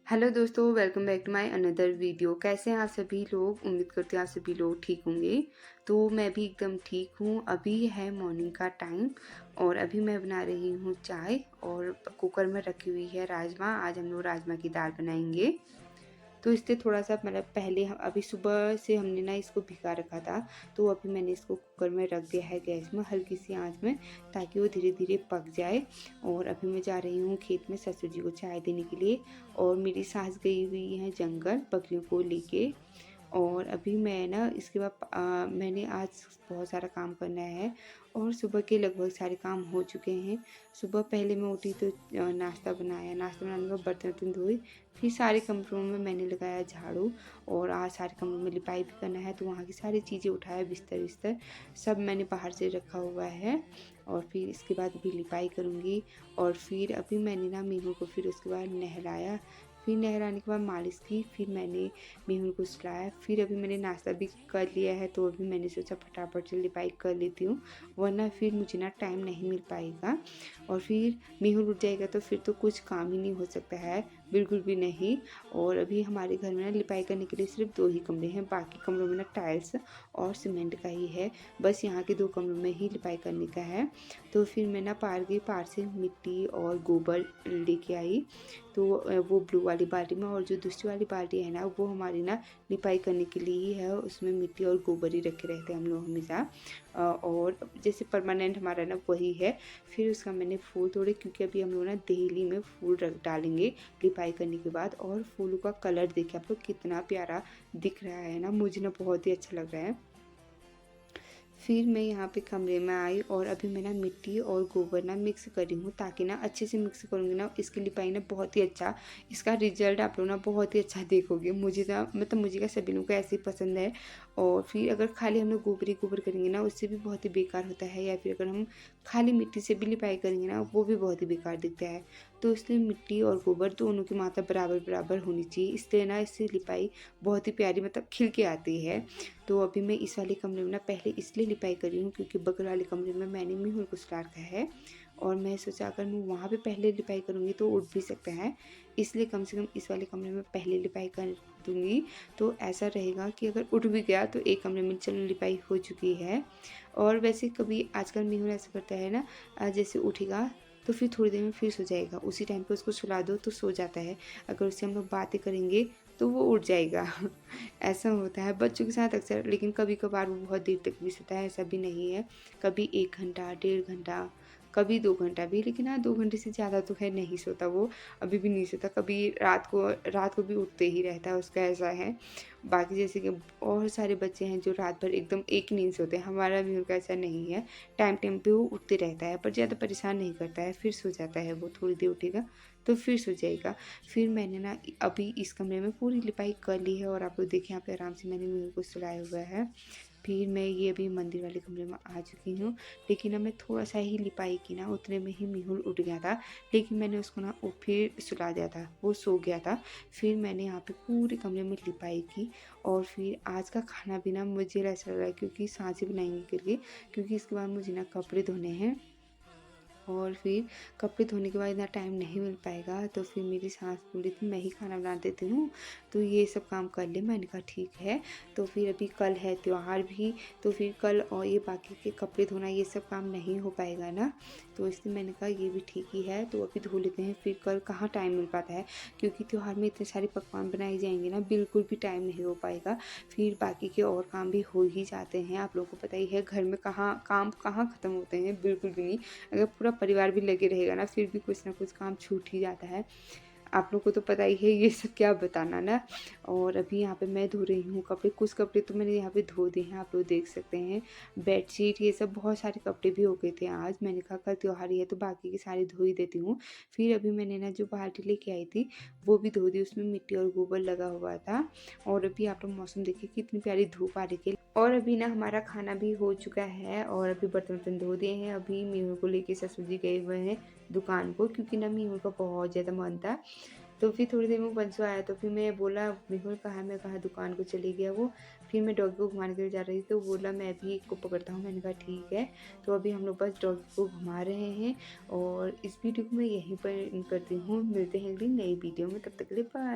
Hello दोस्तों, welcome back to my another video. कैसे हैं आप सभी लोग? उम्मीद करती हूँ आप सभी लोग ठीक होंगे। तो मैं भी एकदम ठीक हूँ। अभी है मॉर्निंग का टाइम और अभी मैं बना रही हूँ चाय और कुकर में रखी हुई है राजमा। आज हम लोग राजमा की दाल बनाएंगे। तो इसलिए थोड़ा-सा मतलब पहले ह अभी सुबह से हमने ना इसको भिगा रखा था, तो अभी मैंने इसको कुकर में रख दिया है गैस में हल्की-सी आँच में, ताकि वो धीरे-धीरे पक जाए। और अभी मैं जा रही हूँ खेत में ससुर जी को चाय देने के लिए और मेरी सास गई हुई हैं जंगल बकरियों को लेके। और अभी मैं ना इसके बाद मैंने आज बहुत सारा काम करना है और सुबह के लगभग सारे काम हो चुके हैं। सुबह पहले मैं उठी तो नाश्ता बनाया, नाश्ता बनाने के बाद बर्तन-वर्तन धोए, फिर सारे कमरों में मैंने लगाया झाड़ू और आज सारे कमरों में लिपाई भी करना है, तो वहाँ की सारी चीज़ें उठाया, बिस्तर-विस्तर सब मैंने बाहर से रखा हुआ है। और फिर इसके बाद अभी लिपाई करूँगी और फिर अभी मैंने ना मीनू को फिर उसके बाद नहलाया, फिर नहलाने के बाद मालिश की, फिर मैंने मीहुल को सुलाया। फिर अभी मैंने नाश्ता भी कर लिया है, तो अभी मैंने सोचा फटाफट से लिपाई कर लेती हूँ, वरना फिर मुझे ना टाइम नहीं मिल पाएगा। और फिर मीहुल उठ जाएगा तो फिर तो कुछ काम ही नहीं हो सकता है, बिल्कुल भी नहीं। और अभी हमारे घर में ना लिपाई करने के लिए सिर्फ 2 ही कमरे हैं, बाकी कमरों में ना टाइल्स और सीमेंट का ही है। बस यहाँ के 2 कमरों में ही लिपाई करने का है। तो फिर मैं ना पार गई, पार से मिट्टी और गोबर लेके आई। तो वो ब्लू वाली बाल्टी में, और जो दूसरी वाली बाल्टी है ना, वो हमारी ना लिपाई करने के लिए ही है। उसमें मिट्टी और गोबर ही रखे रहते हैं हम लोग हमेशा। और जैसे परमानेंट हमारा ना वही है। फिर उसका मैंने फूल तोड़े, क्योंकि अभी हम लोग ना देहली में फूल रख डालेंगे लिपाई करने के बाद। और फूलों का कलर देखिए आप लोग कितना प्यारा दिख रहा है ना, मुझे ना बहुत ही अच्छा लग रहा है। फिर मैं यहाँ पे कमरे में आई और अभी मैं ना मिट्टी और गोबर ना मिक्स कर रही हूँ, ताकि ना अच्छे से मिक्स करूँगी ना इसकी लिपाई ना बहुत ही अच्छा, इसका रिजल्ट आप लोग ना बहुत ही अच्छा देखोगे। मुझे ना मतलब मुझे क्या सभी लोगों को ऐसे ही पसंद है। और फिर अगर खाली हम लोग गोबर ही गोबर करेंगे ना, उससे भी बहुत ही बेकार होता है, या फिर अगर हम खाली मिट्टी से भी लिपाई करेंगे ना, वो भी बहुत ही बेकार दिखता है। तो इसलिए मिट्टी और गोबर दोनों की मात्रा बराबर बराबर होनी चाहिए, इसलिए ना इससे लिपाई बहुत ही प्यारी मतलब खिल के आती है। तो अभी मैं इस वाले कमरे में ना पहले इसलिए लिपाई कर रही हूँ, क्योंकि बगल वाले कमरे में मैंने मीहुल को सुला रखा है और मैं सोचा अगर मैं वहाँ पे पहले लिपाई करूँगी तो उठ भी सकता है, इसलिए कम से कम इस वाले कमरे में पहले लिपाई कर दूँगी। तो ऐसा रहेगा कि अगर उठ भी गया तो एक कमरे में चलो लिपाई हो चुकी है। और वैसे कभी आजकल मीहुल ऐसा करता है ना, जैसे उठेगा तो फिर थोड़ी देर में फिर सो जाएगा, उसी टाइम पे उसको सुला दो तो सो जाता है। अगर उससे हम लोग बातें करेंगे तो वो उठ जाएगा। ऐसा होता है बच्चों के साथ अक्सर, लेकिन कभी-कभार वो बहुत देर तक भी सोता है, ऐसा भी नहीं है। कभी 1 घंटा, डेढ़ घंटा, कभी 2 घंटा भी, लेकिन हाँ 2 घंटे से ज़्यादा तो ख़ैर नहीं सोता वो, अभी भी नहीं सोता। कभी रात को भी उठते ही रहता है, उसका ऐसा है। बाकी जैसे कि और सारे बच्चे हैं जो रात भर एकदम एक नींद सोते हैं, हमारा भी उनका ऐसा नहीं है। टाइम-टाइम पे वो उठते रहता है, पर ज़्यादा परेशान नहीं करता है, फिर सो जाता है वो, थोड़ी देर उठेगा तो फिर सो जाएगा। फिर मैंने ना अभी इस कमरे में पूरी लिपाई कर ली है और आप लोग देखिए यहाँ पे आराम से मैंने मीहुल को सुलाया हुआ है। फिर मैं ये अभी मंदिर वाले कमरे में आ चुकी हूँ, लेकिन ना मैं थोड़ा-सा ही लिपाई की ना, उतने में ही मीहुल उठ गया था, लेकिन मैंने उसको ना फिर सुला दिया था, वो सो गया था। फिर मैंने यहाँ पे पूरे कमरे में लिपाई की और फिर आज का खाना भी ना मुझे ऐसा लग रहा है क्योंकि साँझी बनाएँगे करके, क्योंकि इसके बाद मुझे ना कपड़े धोने हैं। और फिर कपड़े धोने के बाद इतना टाइम नहीं मिल पाएगा, तो फिर मेरी सास बोली थी मैं ही खाना बना देती हूँ, तो ये सब काम कर ले। मैंने कहा ठीक है। तो फिर अभी कल है त्योहार भी, तो फिर कल और ये बाकी के कपड़े धोना ये सब काम नहीं हो पाएगा ना, तो इसलिए मैंने कहा ये भी ठीक ही है, तो अभी धो लेते हैं, फिर कल कहाँ टाइम मिल पाता है, क्योंकि त्योहार में इतने सारे पकवान बनाए जाएंगे ना, बिल्कुल भी टाइम नहीं हो पाएगा। फिर बाकी के और काम भी हो ही जाते हैं, आप लोगों को पता ही है घर में कहाँ ख़त्म होते हैं, बिल्कुल भी नहीं। अगर पूरा परिवार भी लगे रहेगा ना, फिर भी कुछ ना कुछ काम छूट ही जाता है। आप लोग को तो पता ही है, ये सब क्या बताना ना। और अभी यहाँ पे मैं धो रही हूँ कपड़े, कुछ कपड़े तो मैंने यहाँ पे धो दिए हैं, आप लोग देख सकते हैं। बेडशीट ये सब बहुत सारे कपड़े भी हो गए थे आज, मैंने कहा कल त्योहार ही है तो बाकी के सारे धो ही देती हूँ। फिर अभी मैंने ना जो बाल्टी लेके आई थी वो भी धो दी, उसमें मिट्टी और गोबर लगा हुआ था। और अभी आप लोग मौसम देखिए कितनी प्यारी धूप आ रही है। और अभी ना हमारा खाना भी हो चुका है और अभी बर्तन-वर्तन धो दिए हैं। अभी मीनू को लेके ससुर जी गए हुए हैं दुकान को, क्योंकि ना मीनू का बहुत ज़्यादा मन था तो फिर थोड़ी देर में वो पंचो आया तो फिर मैं बोला मेहुल कहाँ है? मैं कहा दुकान को चले गया वो। फिर मैं डॉगी को घुमाने के लिए जा रही थी तो बोला मैं भी एक को पकड़ता हूँ। मैंने कहा ठीक है। तो अभी हम लोग बस डॉगी को घुमा रहे हैं और इस वीडियो को मैं यहीं पर एंड करती हूँ। मिलते हैं अगली नई वीडियो में, तब तक के लिए बाय।